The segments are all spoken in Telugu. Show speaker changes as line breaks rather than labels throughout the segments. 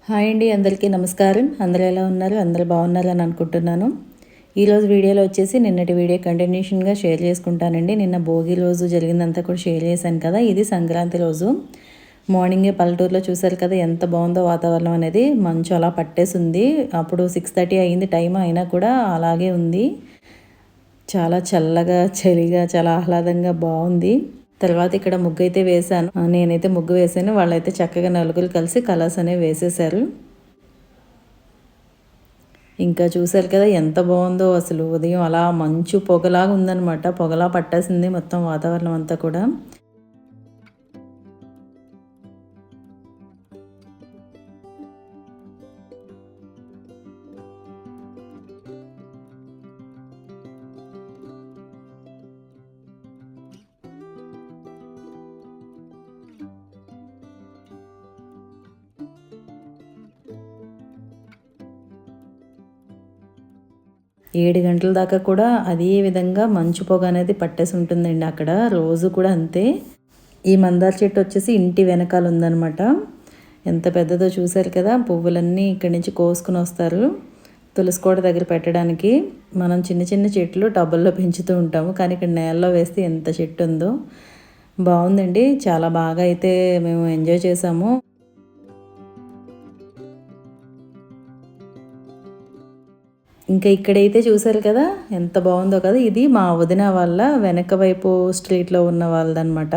హాయ్ అండి, అందరికీ నమస్కారం. అందరూ ఎలా ఉన్నారు? అందరూ బాగున్నారని అనుకుంటున్నాను. ఈరోజు వీడియోలో వచ్చేసి నిన్నటి వీడియో కంటిన్యూషన్గా షేర్ చేసుకుంటానండి. నిన్న భోగి రోజు జరిగిందంతా కూడా షేర్ చేశాను కదా. ఇది సంక్రాంతి రోజు మార్నింగే పల్లెటూరులో చూశారు కదా ఎంత బాగుందో వాతావరణం అనేది. మంచు అలా పట్టేసింది. అప్పుడు 6:30 అయింది టైం, అయినా కూడా అలాగే ఉంది. చాలా చల్లగా, చలిగా, చాలా ఆహ్లాదంగా బాగుంది. తర్వాత ఇక్కడ ముగ్గు అయితే వేశాను. నేనైతే ముగ్గు వేసాను. వాళ్ళైతే చక్కగా నలుగురు కలిసి కలర్స్ అనేవి వేసేసారు. ఇంకా చూసారు కదా ఎంత బాగుందో అసలు. ఉదయం అలా మంచు పొగలాగా ఉందన్నమాట. పొగలా పట్టేసింది మొత్తం వాతావరణం అంతా కూడా. 7 గంటల దాకా కూడా అదే విధంగా మంచు పొగ అనేది పట్టేసి ఉంటుందండి అక్కడ. రోజు కూడా అంతే. ఈ మందార చెట్టు వచ్చేసి ఇంటి వెనకాల ఉందనమాట. ఎంత పెద్దదో చూశారు కదా. పువ్వులన్నీ ఇక్కడి నుంచి కోసుకుని వస్తారు తులసి కోట దగ్గర పెట్టడానికి. మనం చిన్న చిన్న చెట్లు టబ్బుల్లో పెంచుతూ ఉంటాము, కానీ ఇక్కడ నేలలో వేస్తే ఎంత చెట్టు ఉందో. బాగుందండి, చాలా బాగా అయితే మేము ఎంజాయ్ చేసాము. ఇంకా ఇక్కడైతే చూసారు కదా ఎంత బాగుందో కదా. ఇది మా వదిన వాళ్ళ వెనక వైపు స్ట్రీట్లో ఉన్న వాళ్ళదనమాట.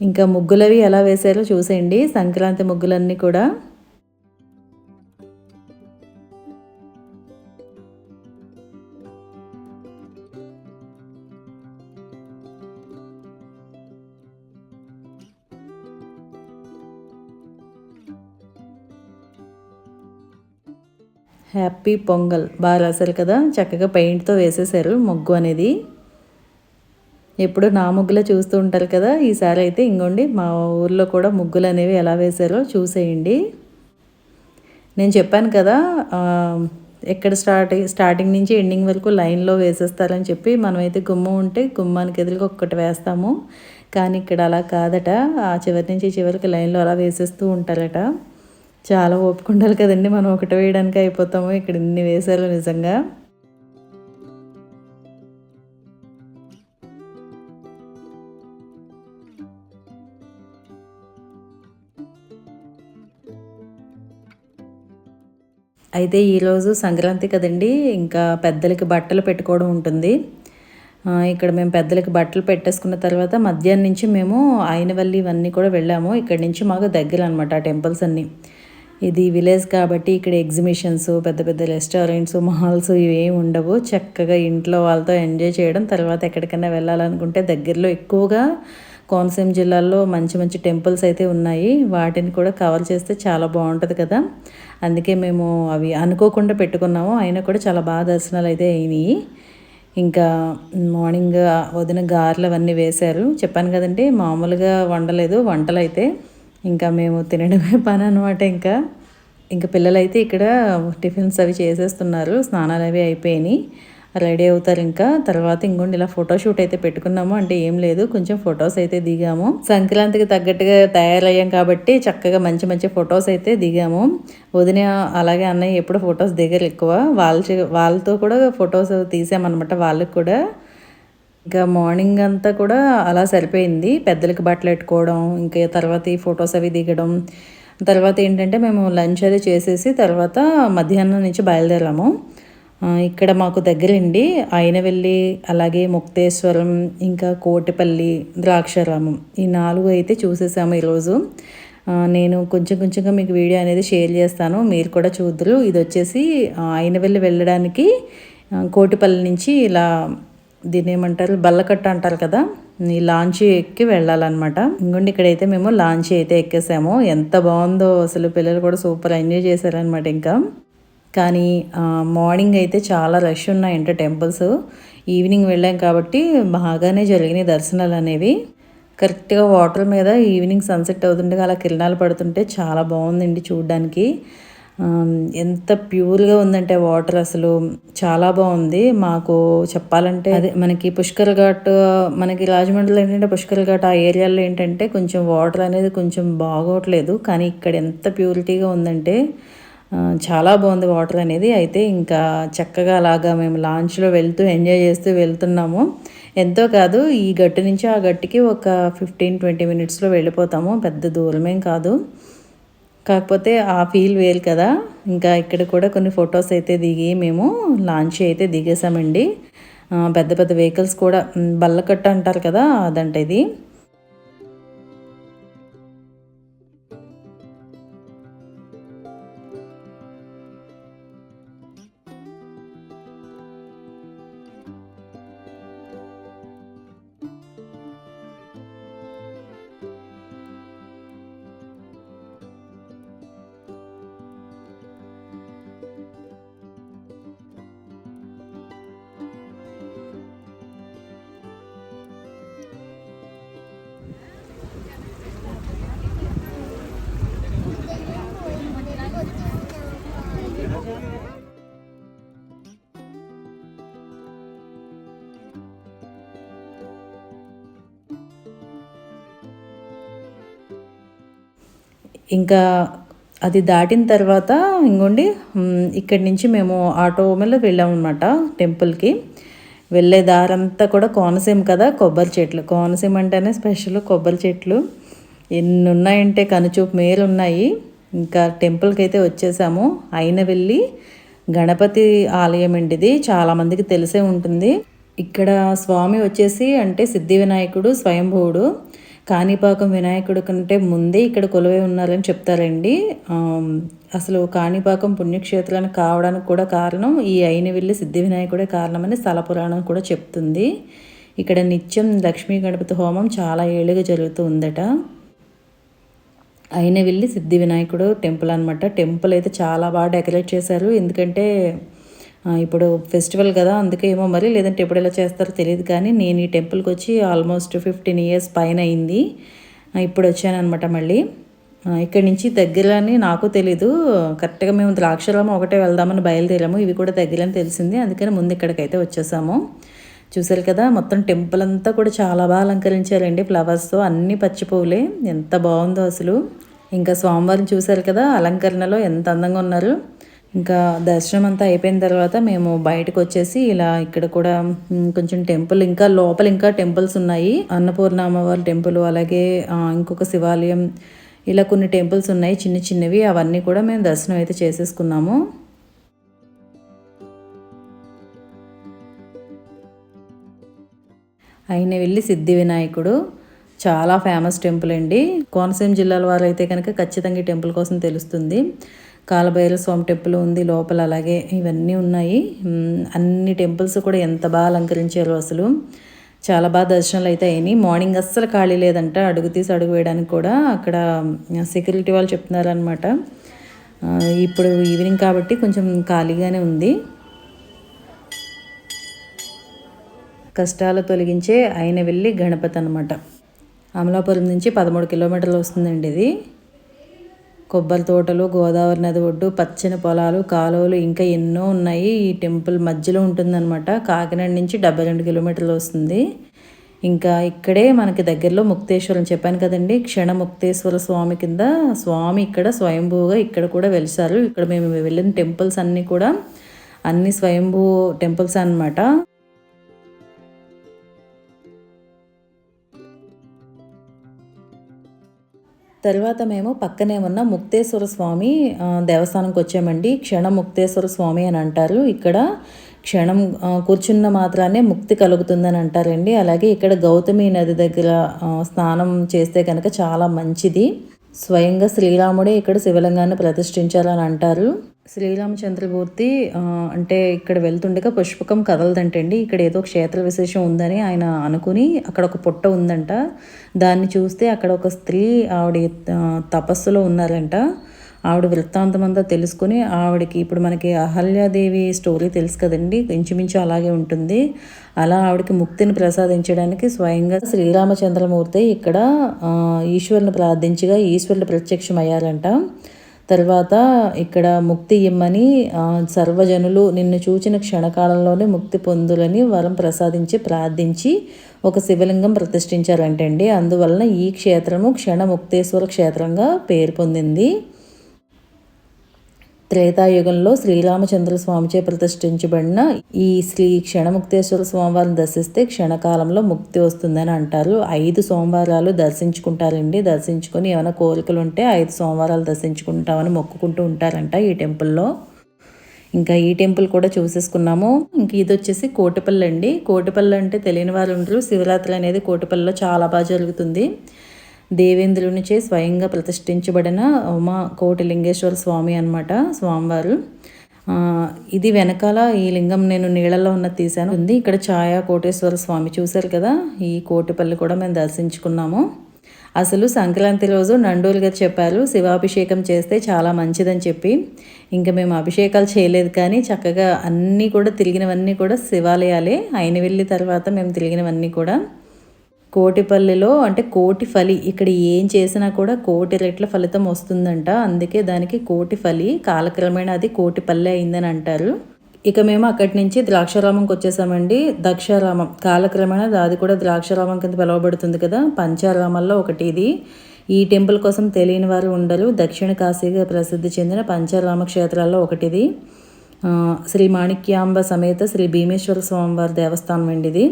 ఇంకా ముగ్గులవి ఎలా వేసారో చూసేయండి, సంక్రాంతి ముగ్గులన్నీ కూడా. హ్యాపీ పొంగల్ బాగా రాశారు కదా. చక్కగా పెయింట్తో వేసేసారు ముగ్గు అనేది. ఎప్పుడు నా ముగ్గులే చూస్తూ ఉంటారు కదా. ఈసారి అయితే ఇంకోండి మా ఊర్లో కూడా ముగ్గులు అనేవి ఎలా వేశారో చూసేయండి. నేను చెప్పాను కదా ఎక్కడ స్టార్టింగ్ నుంచి ఎండింగ్ వరకు లైన్లో వేసేస్తారని చెప్పి. మనమైతే గుమ్మం ఉంటే గుమ్మానికి ఎదురుగా ఒక్కటి వేస్తాము, కానీ ఇక్కడ అలా కాదట. ఆ చివరి నుంచి చివరికి లైన్లో అలా వేసేస్తూ ఉంటారట. చాలా ఓపిక ఉండాలి కదండి, మనం ఒకటి వేయడానికి అయిపోతాము. ఇక్కడ ఇన్ని వేసారు నిజంగా. అయితే ఈరోజు సంక్రాంతి కదండి, ఇంకా పెద్దలకి బట్టలు పెట్టుకోవడం ఉంటుంది. ఇక్కడ మేము పెద్దలకి బట్టలు పెట్టేసుకున్న తర్వాత మధ్యాహ్నం నుంచి మేము ఆయనవల్లి ఇవన్నీ కూడా వెళ్ళాము. ఇక్కడ నుంచి మాకు దగ్గర అనమాట ఆ టెంపుల్స్ అన్నీ. ఇది విలేజ్ కాబట్టి ఇక్కడ ఎగ్జిబిషన్స్, పెద్ద పెద్ద రెస్టారెంట్స్, మాల్స్ ఇవేమి ఉండవు. చక్కగా ఇంట్లో వాళ్ళతో ఎంజాయ్ చేయడం. తర్వాత ఎక్కడికైనా వెళ్ళాలనుకుంటే దగ్గరలో ఎక్కువగా కోనసీమ జిల్లాలో మంచి మంచి టెంపుల్స్ అయితే ఉన్నాయి. వాటిని కూడా కవర్ చేస్తే చాలా బాగుంటుంది కదా. అందుకే మేము అవి అనుకోకుండా పెట్టుకున్నాము. అయినా కూడా చాలా బాగా దర్శనాలు అయితే అయినాయి. ఇంకా మార్నింగ్ వదిన గారెలు అవన్నీ వేశారు. చెప్పాను కదండి, మామూలుగా వండలేదు వంటలు అయితే. ఇంకా మేము తినడమే పని అనమాట. ఇంకా పిల్లలైతే ఇక్కడ టిఫిన్స్ అవి చేసేస్తున్నారు. స్నానాలు అవి అయిపోయినాయి, రెడీ అవుతారు. ఇంకా తర్వాత ఇంకోండి ఇలా ఫోటోషూట్ అయితే పెట్టుకున్నాము. అంటే ఏం లేదు, కొంచెం ఫొటోస్ అయితే దిగాము. సంక్రాంతికి తగ్గట్టుగా తయారయ్యాం కాబట్టి చక్కగా మంచి మంచి ఫొటోస్ అయితే దిగాము. వదిన అలాగే అన్నయ్య ఎప్పుడు ఫొటోస్ దిగరు ఎక్కువ. వాళ్ళతో కూడా ఫొటోస్ తీసామన్నమాట వాళ్ళకి కూడా. ఇంకా మార్నింగ్ అంతా కూడా అలా సరిపోయింది. పెద్దలకి బట్టలు పెట్టుకోవడం, ఇంకా తర్వాత ఈ ఫొటోస్ అవి దిగడం. తర్వాత ఏంటంటే మేము లంచ్ అది చేసేసి తర్వాత మధ్యాహ్నం నుంచి బయలుదేరాము. ఇక్కడ మాకు దగ్గరండి అయినవెల్లి, అలాగే ముక్తేశ్వరం, ఇంకా కోటిపల్లి, ద్రాక్షారామం, ఈ 4 అయితే చూసేసాము ఈరోజు. నేను కొంచెం కొంచెంగా మీకు వీడియో అనేది షేర్ చేస్తాను, మీరు కూడా చూద్దరు. ఇది వచ్చేసి అయినవెల్లి వెళ్ళడానికి కోటిపల్లి నుంచి ఇలా దీన్ని ఏమంటారు, బల్లకట్ట అంటారు కదా, ఈ లాంచీ ఎక్కి వెళ్ళాలన్నమాట. ఇంకోండి ఇక్కడైతే మేము లాంచీ అయితే ఎక్కేసాము. ఎంత బాగుందో అసలు. పిల్లలు కూడా సూపర్ ఎంజాయ్ చేశారనమాట. ఇంకా కానీ మార్నింగ్ అయితే చాలా రష్ ఉన్నాయంట టెంపుల్స్. ఈవినింగ్ వెళ్ళాం కాబట్టి బాగానే జరిగినాయి దర్శనాలు అనేవి. కరెక్ట్గా వాటర్ మీద ఈవినింగ్ సన్సెట్ అవుతుండగా అలా కిరణాలు పడుతుంటే చాలా బాగుందండి చూడడానికి. ఎంత ప్యూర్గా ఉందంటే వాటర్ అసలు చాలా బాగుంది. మాకు చెప్పాలంటే అదే మనకి పుష్కర్ ఘాట్, మనకి రాజమండ్రిలో ఏంటంటే పుష్కర్ ఘాట్ ఆ ఏరియాలో ఏంటంటే కొంచెం వాటర్ అనేది కొంచెం బాగోట్లేదు. కానీ ఇక్కడ ఎంత ప్యూరిటీగా ఉందంటే చాలా బాగుంది వాటర్ అనేది. అయితే ఇంకా చక్కగా అలాగా మేము లాంచ్లో వెళ్తూ ఎంజాయ్ చేస్తూ వెళ్తున్నాము. ఎంతో కాదు, ఈ గట్టు నుంచి ఆ గట్టుకి ఒక 15-20 మినిట్స్లో వెళ్ళిపోతాము. పెద్ద దూరమేం కాదు. కాకపోతే ఆ ఫీల్ వేరు కదా. ఇంకా ఇక్కడ కూడా కొన్ని ఫొటోస్ అయితే దిగి మేము లాంచ్ అయితే దిగేసామండి. పెద్ద పెద్ద వెహికల్స్ కూడా బల్లకట్ట అంటారు కదా, అదంట ఇది. ఇంకా అది దాటిన తర్వాత ఇంకోండి ఇక్కడి నుంచి మేము ఆటో మీద వెళ్ళామన్నమాట టెంపుల్కి. వెళ్ళే దారంతా కూడా కోనసీమ కదా, కొబ్బరి చెట్లు. కోనసీమ అంటేనే స్పెషల్ కొబ్బరి చెట్లు. ఎన్ని ఉన్నాయంటే కనుచూపు మేలు ఉన్నాయి. ఇంకా టెంపుల్కి అయితే వచ్చేసాము. అయిన వెళ్ళి గణపతి ఆలయం అండి ఇది. చాలామందికి తెలిసే ఉంటుంది. ఇక్కడ స్వామి వచ్చేసి అంటే సిద్ధి వినాయకుడు స్వయంభువుడు. కాణిపాకం వినాయకుడి కంటే ముందే ఇక్కడ కొలువై ఉన్నారని చెప్తారండి. అసలు కాణిపాకం పుణ్యక్షేత్రానికి కావడానికి కూడా కారణం ఈ అయినవిల్లి సిద్ధి వినాయకుడే కారణమని స్థల పురాణం కూడా చెప్తుంది. ఇక్కడ నిత్యం లక్ష్మీ గణపతి హోమం చాలా ఏళ్ళుగా జరుగుతూ ఉందట. అయినవిల్లి సిద్ధి వినాయకుడు టెంపుల్ అనమాట. టెంపుల్ అయితే చాలా బాగా డెకరేట్ చేశారు. ఎందుకంటే ఇప్పుడు ఫెస్టివల్ కదా, అందుకే ఏమో మరి, లేదంటే ఎప్పుడు ఎలా చేస్తారో తెలియదు. కానీ నేను ఈ టెంపుల్కి వచ్చి ఆల్మోస్ట్ 15 ఇయర్స్ పైన అయింది. ఇప్పుడు వచ్చానమాట మళ్ళీ. ఇక్కడి నుంచి దగ్గరని నాకు తెలీదు. కరెక్ట్గా మేము ద్రాక్షారామం ఒకటే వెళ్దామని బయలుదేరాము. ఇవి కూడా దగ్గరని తెలిసింది, అందుకని ముందు ఇక్కడికైతే వచ్చేసాము. చూసారు కదా, మొత్తం టెంపుల్ అంతా కూడా చాలా బాగా అలంకరించారండి ఫ్లవర్స్తో. అన్ని పచ్చి పువ్వులే. ఎంత బాగుందో అసలు. ఇంకా స్వామివారిని చూసారు కదా, అలంకరణలో ఎంత అందంగా ఉన్నారు. ఇంకా దర్శనం అంతా అయిపోయిన తర్వాత మేము బయటకు వచ్చేసి ఇలా ఇక్కడ కూడా కొంచెం టెంపుల్, ఇంకా లోపల ఇంకా టెంపుల్స్ ఉన్నాయి. అన్నపూర్ణ అమ్మవారి టెంపుల్, అలాగే ఇంకొక శివాలయం, ఇలా కొన్ని టెంపుల్స్ ఉన్నాయి చిన్న చిన్నవి. అవన్నీ కూడా మేము దర్శనం అయితే చేసేసుకున్నాము. అయినవిల్లి సిద్ధి వినాయకుడు చాలా ఫేమస్ టెంపుల్ అండి. కోనసీమ జిల్లాల వారు అయితే కనుక ఖచ్చితంగా ఈ టెంపుల్ కోసం తెలుస్తుంది. కాలభైరవ స్వామి టెంపుల్ ఉంది లోపల, అలాగే ఇవన్నీ ఉన్నాయి. అన్ని టెంపుల్స్ కూడా ఎంత బాగా అలంకరించారు అసలు. చాలా బాగా దర్శనాలు అయితే అయినాయి. మార్నింగ్ అస్సలు ఖాళీ లేదంట, అడుగు తీసి అడుగు వేయడానికి కూడా. అక్కడ సెక్యూరిటీ వాళ్ళు చెప్తున్నారనమాట. ఇప్పుడు ఈవినింగ్ కాబట్టి కొంచెం ఖాళీగానే ఉంది. కష్టాలు తొలగించే అయినవిల్లి గణపతి అనమాట. అమలాపురం నుంచి 13 కిలోమీటర్లు వస్తుందండి ఇది. కొబ్బరి తోటలు, గోదావరి నది ఒడ్డు, పచ్చని పొలాలు, కాలువలు ఇంకా ఎన్నో ఉన్నాయి. ఈ టెంపుల్ మధ్యలో ఉంటుందన్నమాట. కాకినాడ నుంచి 72 కిలోమీటర్లు వస్తుంది. ఇంకా ఇక్కడే మనకి దగ్గరలో ముక్తేశ్వరం చెప్పాను కదండి, క్షణ ముక్తేశ్వర స్వామి కింద స్వామి ఇక్కడ స్వయంభూగా ఇక్కడ కూడా వెలిసారు. ఇక్కడ మేము వెళ్ళిన టెంపుల్స్ అన్నీ కూడా అన్ని స్వయంభూ టెంపుల్స్ అన్నమాట. తర్వాత మేము పక్కనే ఉన్న ముక్తేశ్వర స్వామి దేవస్థానంకి వచ్చామండి. క్షణ ముక్తేశ్వర స్వామి అని అంటారు. ఇక్కడ క్షణం కూర్చున్న మాత్రానే ముక్తి కలుగుతుందని అంటారండి. అలాగే ఇక్కడ గౌతమి నది దగ్గర స్నానం చేస్తే కనుక చాలా మంచిది. స్వయంగా శ్రీరాముడే ఇక్కడ శివలింగాన్ని ప్రతిష్ఠించాలని అంటారు. శ్రీరామచంద్రమూర్తి అంటే ఇక్కడ వెళ్తుండగా పుష్పకం కదలదంటండి. ఇక్కడ ఏదో క్షేత్ర విశేషం ఉందని ఆయన అనుకుని అక్కడ ఒక పుట్ట ఉందంట. దాన్ని చూస్తే అక్కడ ఒక స్త్రీ ఆవిడ తపస్సులో ఉన్నారంట. ఆవిడ వృత్తాంతం అంతా తెలుసుకుని ఆవిడకి, ఇప్పుడు మనకి అహల్యాదేవి స్టోరీ తెలుసు కదండి, ఇంచుమించు అలాగే ఉంటుంది. అలా ఆవిడకి ముక్తిని ప్రసాదించడానికి స్వయంగా శ్రీరామచంద్రమూర్తి ఇక్కడ ఈశ్వరుని ప్రార్థించగా ఈశ్వరుడు ప్రత్యక్షమయ్యారంట. తర్వాత ఇక్కడ ముక్తి ఇమ్మని సర్వజనులు నిన్ను చూచిన క్షణకాలంలోనే ముక్తి పొందులని వరం ప్రసాదించి ప్రార్థించి ఒక శివలింగం ప్రతిష్ఠించారంటండి. అందువలన ఈ క్షేత్రము క్షణ ముక్తేశ్వర క్షేత్రంగా పేరు పొందింది. త్రేతాయుగంలో శ్రీరామచంద్ర స్వామిచే ప్రతిష్ఠించబడిన ఈ శ్రీ క్షణముక్తేశ్వర స్వామివారిని దర్శిస్తే క్షణకాలంలో ముక్తి వస్తుందని అంటారు. 5 సోమవారాలు దర్శించుకుంటారండి. దర్శించుకొని ఏమైనా కోరికలు ఉంటే 5 సోమవారాలు దర్శించుకుంటామని మొక్కుకుంటూ ఉంటారంట ఈ టెంపుల్లో. ఇంకా ఈ టెంపుల్ కూడా చూసేసుకున్నాము. ఇంక ఇది వచ్చేసి కోటిపల్లి అండి. కోటిపల్లి అంటే తెలియని వారు ఉండరు. శివరాత్రి అనేది కోటిపల్లిలో చాలా బాగా జరుగుతుంది. దేవేంద్రునిచే స్వయంగా ప్రతిష్ఠించబడిన ఉమా కోటిలింగేశ్వర స్వామి అనమాట స్వామివారు. ఇది వెనకాల ఈ లింగం నేను నీళ్ళలో ఉన్నది తీశాను ఉంది. ఇక్కడ ఛాయా కోటేశ్వర స్వామి చూశారు కదా. ఈ కోటిపల్లి కూడా మేము దర్శించుకున్నాము. అసలు సంక్రాంతి రోజు నండూరు గారు చెప్పారు శివాభిషేకం చేస్తే చాలా మంచిదని చెప్పి. ఇంకా మేము అభిషేకాలు చేయలేదు కానీ చక్కగా అన్నీ కూడా తిరిగినవన్నీ కూడా శివాలయాలే. ఆయన వెళ్ళి తర్వాత మేము తిరిగినవన్నీ కూడా కోటిపల్లిలో అంటే కోటి ఫలి. ఇక్కడ ఏం చేసినా కూడా కోటి రెట్ల ఫలితం వస్తుందంట. అందుకే దానికి కోటి ఫలి. కాలక్రమేణా అది కోటిపల్లి అయిందని అంటారు. ఇక మేము అక్కడి నుంచి ద్రాక్షారామంకి వచ్చేసామండి. దక్షారామం కాలక్రమేణా అది కూడా ద్రాక్షారామం కింద పిలువబడుతుంది కదా. పంచారామాల్లో ఒకటి ఇది. ఈ టెంపుల్ కోసం తెలియని వారు ఉండరు. దక్షిణ కాశీగా ప్రసిద్ధి చెందిన పంచారామ క్షేత్రాల్లో ఒకటిది. శ్రీ మాణిక్యాంబ సమేత శ్రీ భీమేశ్వర స్వామివారి దేవస్థానం అండి ఇది.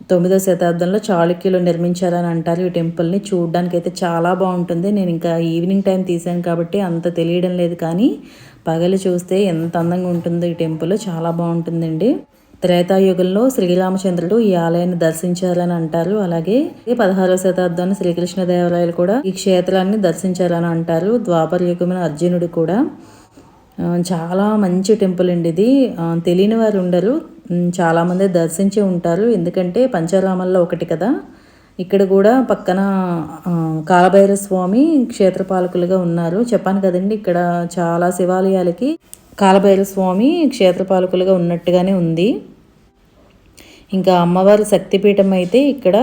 9వ శతాబ్దంలో చాళుక్యులు నిర్మించారని అంటారు ఈ టెంపుల్ని. చూడడానికి అయితే చాలా బాగుంటుంది. నేను ఇంకా ఈవినింగ్ టైం తీసాను కాబట్టి అంత తెలియడం లేదు, కానీ పగలు చూస్తే ఎంత అందంగా ఉంటుందో ఈ టెంపుల్. చాలా బాగుంటుందండి. త్రేతాయుగంలో శ్రీరామచంద్రుడు ఈ ఆలయాన్ని దర్శించారని అంటారు. అలాగే 16వ శతాబ్దంలో శ్రీకృష్ణదేవరాయలు కూడా ఈ క్షేత్రాన్ని దర్శించారని అంటారు. ద్వాపర యుగమైన అర్జునుడు కూడా. చాలా మంచి టెంపుల్ అండి ఇది. తెలియని వారు ఉండరు, చాలామంది దర్శించి ఉంటారు. ఎందుకంటే పంచారామాల్లో ఒకటి కదా. ఇక్కడ కూడా పక్కన కాలభైరవ స్వామి క్షేత్రపాలకులుగా ఉన్నారు. చెప్పాను కదండి, ఇక్కడ చాలా శివాలయాలకి కాలభైరవ స్వామి క్షేత్రపాలకులుగా ఉన్నట్టుగానే ఉంది. ఇంకా అమ్మవారి శక్తిపీఠం అయితే ఇక్కడ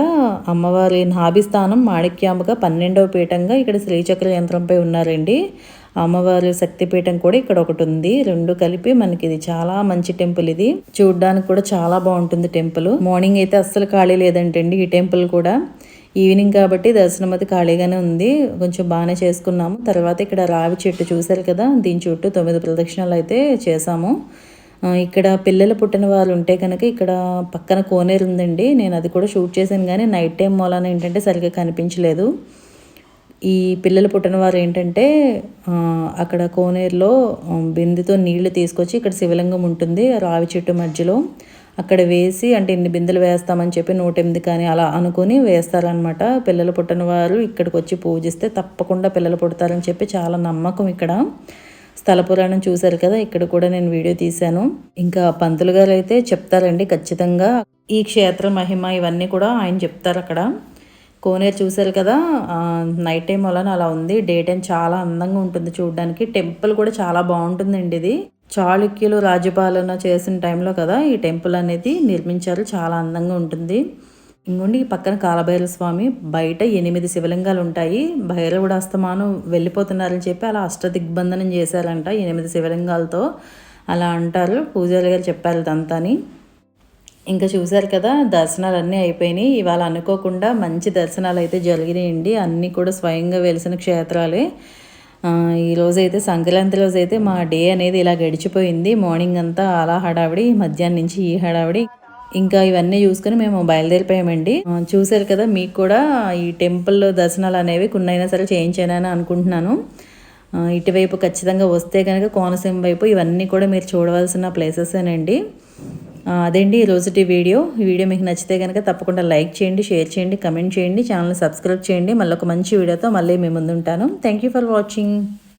అమ్మవారి నాభిస్థానం మాణిక్యాంబగా 12వ పీఠంగా ఇక్కడ శ్రీచక్ర యంత్రంపై ఉన్నారండి. అమ్మవారి శక్తిపీఠం కూడా ఇక్కడ ఒకటి ఉంది. రెండు కలిపి మనకి ఇది చాలా మంచి టెంపుల్. ఇది చూడడానికి కూడా చాలా బాగుంటుంది టెంపుల్. మార్నింగ్ అయితే అస్సలు ఖాళీ లేదంటండి ఈ టెంపుల్ కూడా. ఈవినింగ్ కాబట్టి దర్శనం అయితే ఖాళీగానే ఉంది. కొంచెం బాగానే చేసుకున్నాము. తర్వాత ఇక్కడ రావి చెట్టు చూశారు కదా, దీని చుట్టూ 9 ప్రదక్షిణాలు అయితే చేసాము. ఇక్కడ పిల్లలు పుట్టిన వాళ్ళు ఉంటే కనుక ఇక్కడ పక్కన కోనేరు ఉందండి. నేను అది కూడా షూట్ చేశాను కానీ నైట్ టైం మూలాన ఏంటంటే సరిగ్గా కనిపించలేదు. ఈ పిల్లలు పుట్టిన వారు ఏంటంటే అక్కడ కోనేరులో బిందెతో నీళ్లు తీసుకొచ్చి ఇక్కడ శివలింగం ఉంటుంది రావి చెట్టు మధ్యలో, అక్కడ వేసి అంటే ఇన్ని బిందెలు వేస్తామని చెప్పి 108 కానీ అలా అనుకుని వేస్తారనమాట. పిల్లలు పుట్టిన వారు ఇక్కడికి వచ్చి పూజిస్తే తప్పకుండా పిల్లలు పుడతారని చెప్పి చాలా నమ్మకం ఇక్కడ. స్థల పురాణం చూశారు కదా, ఇక్కడ కూడా నేను వీడియో తీశాను. ఇంకా పంతులు గారు అయితే చెప్తారండి ఖచ్చితంగా ఈ క్షేత్ర మహిమ ఇవన్నీ కూడా ఆయన చెప్తారు అక్కడ. కోనేరు చూశారు కదా, నైట్ టైం వలన అలా ఉంది. డే టైం చాలా అందంగా ఉంటుంది చూడడానికి. టెంపుల్ కూడా చాలా బాగుంటుందండి. ఇది చాళుక్యులు రాజ్యపాలన చేసిన టైంలో కదా ఈ టెంపుల్ అనేది నిర్మించారు. చాలా అందంగా ఉంటుంది. ఇంకోండి ఈ పక్కన కాలభైరవ స్వామి బయట 8 శివలింగాలు ఉంటాయి. భైరవుడు అస్తమానం వెళ్ళిపోతున్నారని చెప్పి అలా అష్టదిగ్బంధనం చేశారంట 8 శివలింగాలతో అలా అంటారు. పూజారి గారు చెప్పారు ఇదంతాని. ఇంకా చూశారు కదా, దర్శనాలు అన్నీ అయిపోయినాయి. ఇవాళ అనుకోకుండా మంచి దర్శనాలు అయితే జరిగినాయండి. అన్నీ కూడా స్వయంగా వెలిసిన క్షేత్రాలే. ఈరోజైతే సంక్రాంతి రోజైతే మా డే అనేది ఇలా గడిచిపోయింది. మార్నింగ్ అంతా అలా హడావిడి, మధ్యాహ్నం నుంచి ఈ హడావిడి. ఇంకా ఇవన్నీ చూసుకుని మేము బయలుదేరిపోయామండి. చూశారు కదా, మీకు కూడా ఈ టెంపుల్ దర్శనాలు అనేవి కొన్నైనా సరే చేయించానని అనుకుంటున్నాను. ఇటువైపు ఖచ్చితంగా వస్తే కనుక కోనసీమ వైపు ఇవన్నీ కూడా మీరు చూడవలసిన ప్లేసెసేనండి. అదేంటి ఈరోజుటి వీడియో. ఈ వీడియో మీకు నచ్చితే కనుక తప్పకుండా లైక్ చేయండి, షేర్ చేయండి, కమెంట్ చేయండి, ఛానల్ని సబ్స్క్రైబ్ చేయండి. మళ్ళీ ఒక మంచి వీడియోతో మళ్ళీ మీ ముందు ఉంటాను. Thank you for watching.